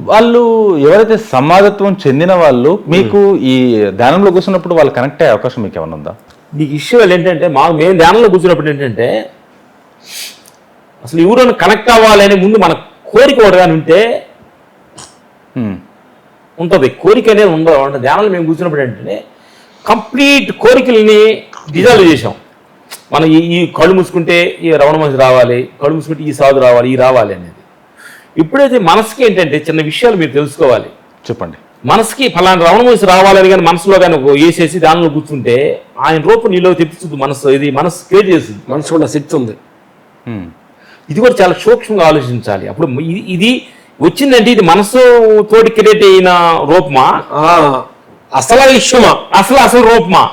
వాళ్ళు ఎవరైతే సమాజత్వం చెందిన వాళ్ళు మీకు ఈ ధ్యానంలో కూర్చున్నప్పుడు వాళ్ళు కనెక్ట్ అయ్యే అవకాశం మీకు ఏమైనా ఉందా? నీకు ఇష్యూలు ఏంటంటే మేము ధ్యానంలో కూర్చున్నప్పుడు ఏంటంటే అసలు ఎవరైనా కనెక్ట్ అవ్వాలని ముందు మన కోరిక ఒకటిగాని ఉంటే ఉంటుంది. కోరిక అనేది ఉండదు. ధ్యానంలో మేము కూర్చున్నప్పుడు ఏంటంటే కంప్లీట్ కోరికల్ని డిజాల్వ్ చేసాం. మనం ఈ కళ్ళు మూసుకుంటే ఈ రమణ మహర్షి రావాలి, కళ్ళు మూసుకుంటే ఈ సాధు రావాలి, ఈ రావాలి అనేది. ఇప్పుడైతే మనసుకి ఏంటంటే చిన్న విషయాలు మీరు తెలుసుకోవాలి. చెప్పండి. మనసుకి ఫలానా రమణ మహర్షి రావాలని కానీ మనసులో కానీ వేసేసి దానిలో కూర్చుంటే ఆయన రూపం నీలో తెప్పిస్తుంది. మనసు క్రియేట్ చేస్తుంది. మనసు కూడా శక్తి ఉంది. ఇది కూడా చాలా సూక్ష్మంగా ఆలోచించాలి. అప్పుడు ఇది వచ్చిందంటే ఇది మనసు తోటి క్రియేట్ అయిన రూపమా, అసలు విషయమా, అసలు రూపమా,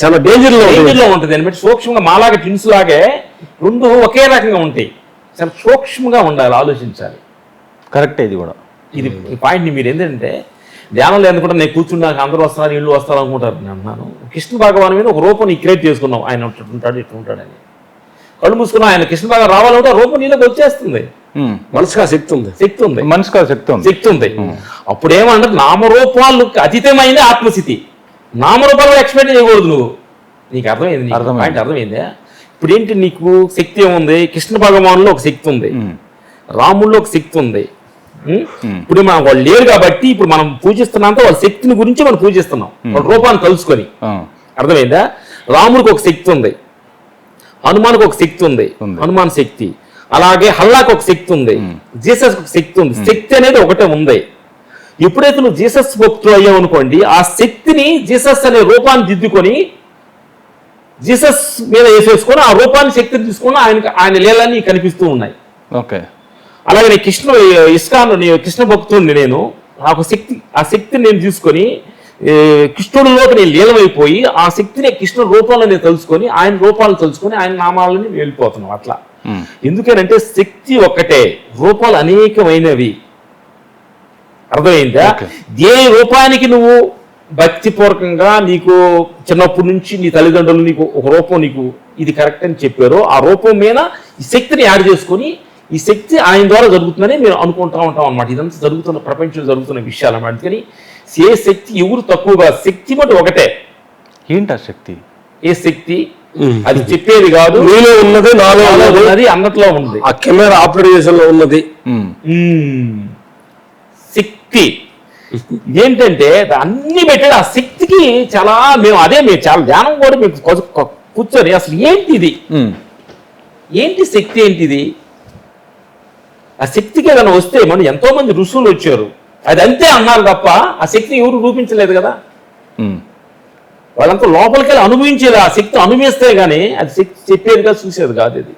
చాలా డేంజర్లో ఉంటుంది అని బట్టి సూక్ష్మంగా మాలాగా ట్విన్స్ లాగే రెండు ఒకే రకంగా ఉంటాయి. చాలా సూక్ష్మంగా ఉండాలి, ఆలోచించాలి. కరెక్ట్. ఇది కూడా ఇది పాయింట్ని మీరు ఏంటంటే ధ్యానంలో ఎందుకుంటే నేను కూర్చున్నాక అందరూ వస్తున్నారు, ఇళ్ళు వస్తారు అనుకుంటారు. నేను అన్నాను కృష్ణ భగవాన్ మీద ఒక రూపం క్రియేట్ చేసుకున్నాం. ఆయన ఉంటాడు ఇట్లా ఉంటాడని కళ్ళు మూసుకున్నా ఆయన కృష్ణ భగవాన్ రావాలంటే రూపం నీలోకి వచ్చేస్తుంది. మనసుగా శక్తి ఉంది. మనసుగా శక్తి ఉంది. అప్పుడు ఏమంటారు నామరూపాలు అతీతమైన ఆత్మస్థితి. నామరూపాలు ఎక్స్పెక్ట్ చేయకూడదు నువ్వు. నీకు అర్థమైంది? అర్థమైందా? ఇప్పుడు ఏంటి నీకు శక్తి ఏముంది? కృష్ణ భగవాన్లో ఒక శక్తి ఉంది, రాముల్లో ఒక శక్తి ఉంది. ఇప్పుడు మనం వాళ్ళు లేరు కాబట్టి ఇప్పుడు మనం పూజిస్తున్నంత వాళ్ళ శక్తిని గురించి మనం పూజిస్తున్నాం, వాళ్ళ రూపాన్ని కలుసుకొని. అర్థమైందా? రాముడికి ఒక శక్తి ఉంది, హనుమానికి ఒక శక్తి ఉంది, హనుమాన్ శక్తి. అలాగే హల్లాకి ఒక శక్తి ఉంది, జీసస్ ఒక శక్తి ఉంది. శక్తి అనేది ఒకటే ఉంది. ఎప్పుడైతే నువ్వు జీసస్ భక్తులు అయ్యావు అనుకోండి, ఆ శక్తిని జీసస్ అనే రూపాన్ని దిద్దుకొని జీసస్ మీద వేసేసుకొని ఆ రూపాన్ని శక్తిని తీసుకొని ఆయన లీలన్నీ కనిపిస్తూ ఉన్నాయి. ఓకే. అలాగే నేను ఇస్కాన్ కృష్ణ భక్తుడిని, నేను నాకు శక్తి, ఆ శక్తిని నేను తీసుకొని కృష్ణుడిలోకి నేను లీలమైపోయి ఆ శక్తిని కృష్ణ రూపాలను నేను తెలుసుకొని ఆయన రూపాలను తెలుసుకొని ఆయన నామాలని వెళ్ళిపోతున్నాం. అట్లా ఎందుకనంటే శక్తి ఒక్కటే, రూపాలు అనేకమైనవి. అర్థమైందా? ఏ రూపానికి నువ్వు భక్తిపూర్వకంగా నీకు చిన్నప్పటి నుంచి నీ తల్లిదండ్రులు నీకు ఒక రూపం నీకు ఇది కరెక్ట్ అని చెప్పారో ఆ రూపం మీద ఈ శక్తిని యాడ్ చేసుకొని ఈ శక్తి ఆయన ద్వారా జరుగుతుందని మేము అనుకుంటా ఉంటాం అన్నమాట. ఇదంతా జరుగుతున్న ప్రపంచంలో జరుగుతున్న విషయాలు అన్నమాట. అందుకని ఏ శక్తి ఎవరు తక్కువగా, శక్తి మటు ఒకటే. ఏంటి ఆ శక్తి? ఏ శక్తి అది చెప్పేది కాదు, నీలో ఉన్నది, నాలో ఉన్నది, అన్నట్లో ఉంది, ఆ కెమెరా ఆపరేషన్ లో ఉన్నది శక్తి. ఏంటంటే అన్ని పెట్టాడు ఆ శక్తికి. చాలా మేము చాలా ధ్యానం కూడా మేము కూర్చొని అసలు ఏంటిది, ఏంటి శక్తి, ఏంటిది ఆ శక్తికి ఏదైనా వస్తే మనం ఎంతో మంది ఋషులు వచ్చారు, అది అంతే అన్నారు తప్ప ఆ శక్తిని ఎవరు రూపించలేదు కదా. వాళ్ళంతా లోపలికి వెళ్ళి అనుభవించేది, ఆ శక్తి అనుభవిస్తే గానీ అది శక్తి చెప్పేది కాదు, చూసేది కాదు. ఇది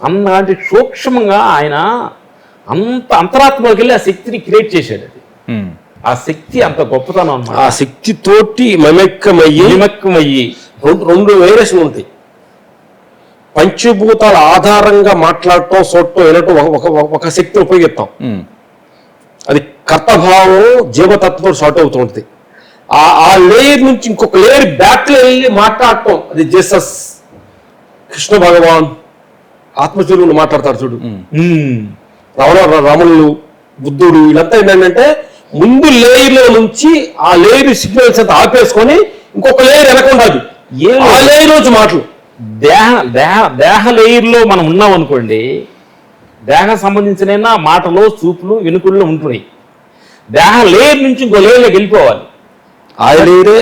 అన్నలాంటి సూక్ష్మంగా ఆయన అంత అంతరాత్మకి వెళ్ళి ఆ శక్తిని క్రియేట్ చేశాడు. అది ఆ శక్తి అంత గొప్పతనం అన్నమాట. ఆ శక్తి తోటి మమేకమయ్యి రెండు వేరియేషన్ ఉంటాయి. పంచభూతాల ఆధారంగా మాట్లాడటం, చూడటం, వినటం ఒక శక్తిని ఉపయోగిస్తాం. అది కర్తభావం జీవతత్వం షార్ట్ అవుతూ ఉంటుంది. ఆ లేయర్ నుంచి ఇంకొక లేయర్ బ్యాక్ లో వెళ్ళి మాట్లాడటం, అది జీసస్, కృష్ణ భగవాన్, ఆత్మచూరులు మాట్లాడతారు చూడు, రాములు, బుద్ధుడు, వీళ్ళంతా ఏంటంటే ముందు లేయర్ లో నుంచి ఆ లేయర్ సిగ్నల్స్ అంతా ఆపేసుకొని ఇంకొక లేయర్ వెనకుండాలి. ఆ లేయర్ నుంచి మాటలు దేహ లేయర్లో మనం ఉన్నాం అనుకోండి, దేహం సంబంధించిన మాటలు, చూపులు, వెనుకల్లో ఉంటున్నాయి. దేహ లేయర్ నుంచి ఇంకో లేయర్లోకి వెళ్ళిపోవాలి. ఆ లేయరే